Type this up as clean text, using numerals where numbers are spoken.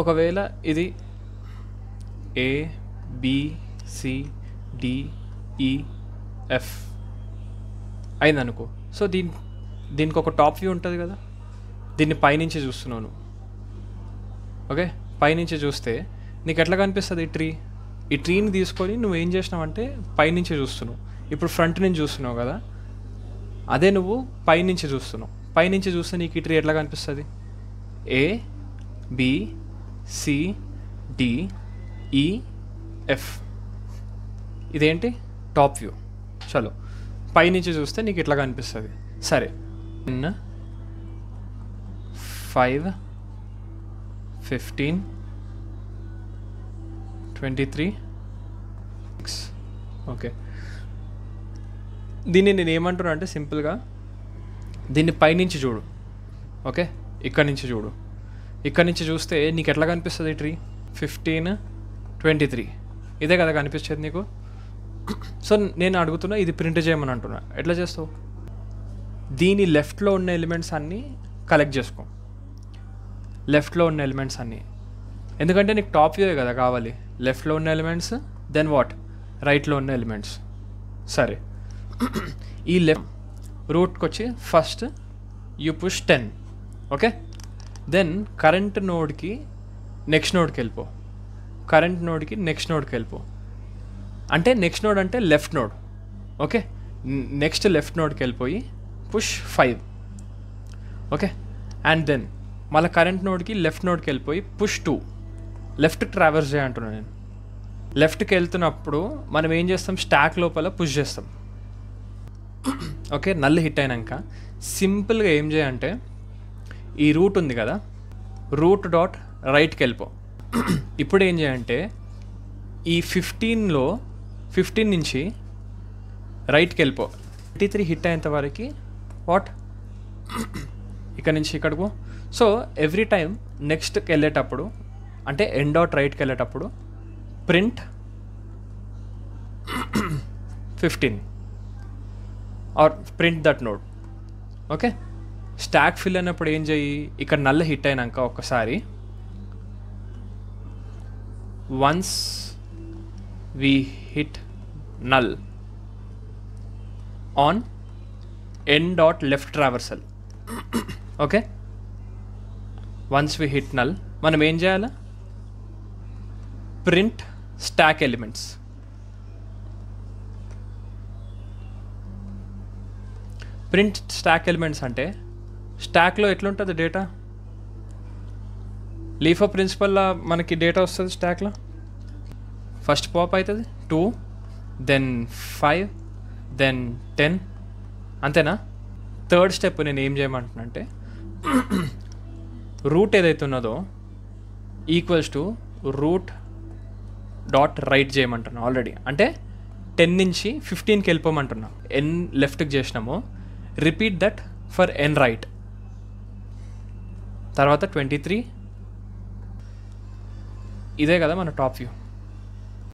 ఒకవేళ ఇది A B C D ఈ ఎఫ్ అయిందనుకో, సో దీనికి ఒక టాప్ వ్యూ ఉంటుంది కదా, దీన్ని పైనుంచి చూస్తున్నాను. ఓకే, పైనుంచి చూస్తే నీకు ఎట్లా కనిపిస్తుంది ఈ ట్రీని తీసుకొని నువ్వు ఏం చేసినావు అంటే పైనుంచి చూస్తున్నావు. ఇప్పుడు ఫ్రంట్ నుంచి చూస్తున్నావు కదా, అదే నువ్వు పైనుంచి చూస్తున్నావు. పైనుంచి చూస్తే నీకు ఈ ట్రీ ఎట్లా కనిపిస్తుంది? ఏ బి సి డి ఈ ఎఫ్. ఇదేంటి? Top view. చలో, పైనుంచి చూస్తే నీకు ఇట్లా కనిపిస్తుంది. సరే, 5 15 23 6. ఓకే, దీన్ని నేను ఏమంటున్నా అంటే సింపుల్గా దీన్ని పైనుంచి చూడు. ఓకే, ఇక్కడ నుంచి చూడు. ఇక్కడ నుంచి చూస్తే నీకు ఎట్లా కనిపిస్తుంది ట్రీ? 15 23 ఇదే కదా కనిపించేది నీకు. సో నేను అడుగుతున్నా, ఇది ప్రింట్ చేయమని అంటున్నా. ఎట్లా చేస్తావు? దీని లెఫ్ట్లో ఉన్న ఎలిమెంట్స్ అన్నీ కలెక్ట్ చేసుకో. లెఫ్ట్లో ఉన్న ఎలిమెంట్స్ అన్నీ, ఎందుకంటే నీకు టాప్ వ్యూ కదా కావాలి. లెఫ్ట్లో ఉన్న ఎలిమెంట్స్, దెన్ వాట్, రైట్లో ఉన్న ఎలిమెంట్స్. సరే, ఈ లెఫ్ట్ రూట్కి వచ్చి first you push 10. Okay, then current నోడ్కి నెక్స్ట్ నోడ్కి వెళ్ళిపో. కరెంట్ నోడ్కి నెక్స్ట్ నోడ్కి వెళ్ళిపో. అంటే నెక్స్ట్ నోడ్ అంటే left node. Okay, next left నోడ్కి వెళ్ళిపోయి పుష్ 5. ఓకే, అండ్ దెన్ మళ్ళీ కరెంట్ నోడ్కి లెఫ్ట్ నోడ్కి వెళ్ళిపోయి పుష్ 2. లెఫ్ట్ ట్రావర్స్ చేయంటున్నాను నేను. లెఫ్ట్కి వెళ్తున్నప్పుడు మనం ఏం చేస్తాం? స్టాక్ లోపల పుష్ చేస్తాం. ఓకే, నల్ హిట్ అయినాక సింపుల్గా ఏం చేయంటే, ఈ రూట్ ఉంది కదా, రూట్ డాట్ రైట్కి వెళ్ళిపో. ఇప్పుడు ఏం చేయంటే ఈ 15 నుంచి రైట్కి వెళ్ళిపో. 23 హిట్ అయ్యేంత వరకు వాట్, ఇక్కడ నుంచి ఇక్కడకు. సో ఎవ్రీ టైం నెక్స్ట్కి వెళ్ళేటప్పుడు, అంటే ఎండ్ డాట్ రైట్కి వెళ్ళేటప్పుడు print 15 or print that node. Okay, stack fill అయినప్పుడు ఏం చేయి, ఇక్కడ నల్ల హిట్ అయినాక ఒక్కసారి once we hit null on n dot left traversal. Okay, once we hit null మనం ఏం చేయాలి? Print stack elements. Print stack elements అంటే స్టాక్లో ఎట్లుంటుంది డేటా? లీఫ్ ఆఫ్ ప్రిన్సిపల్లో మనకి డేటా వస్తుంది స్టాక్లో. ఫస్ట్ పాప్ అవుతుంది 2, దెన్ 5, దెన్ 10, అంతేనా? థర్డ్ స్టెప్ నేను ఏం చేయమంటున్నా అంటే రూట్ ఏదైతే ఉన్నదో equals to root dot right చేయమంటున్నా ఆల్రెడీ. అంటే 10 నుంచి 15కి వెళ్ళిపోమంటున్నా. n లెఫ్ట్కి చేసినాము, repeat that for n right. తర్వాత 23. ఇదే కదా మన టాప్ వ్యూ.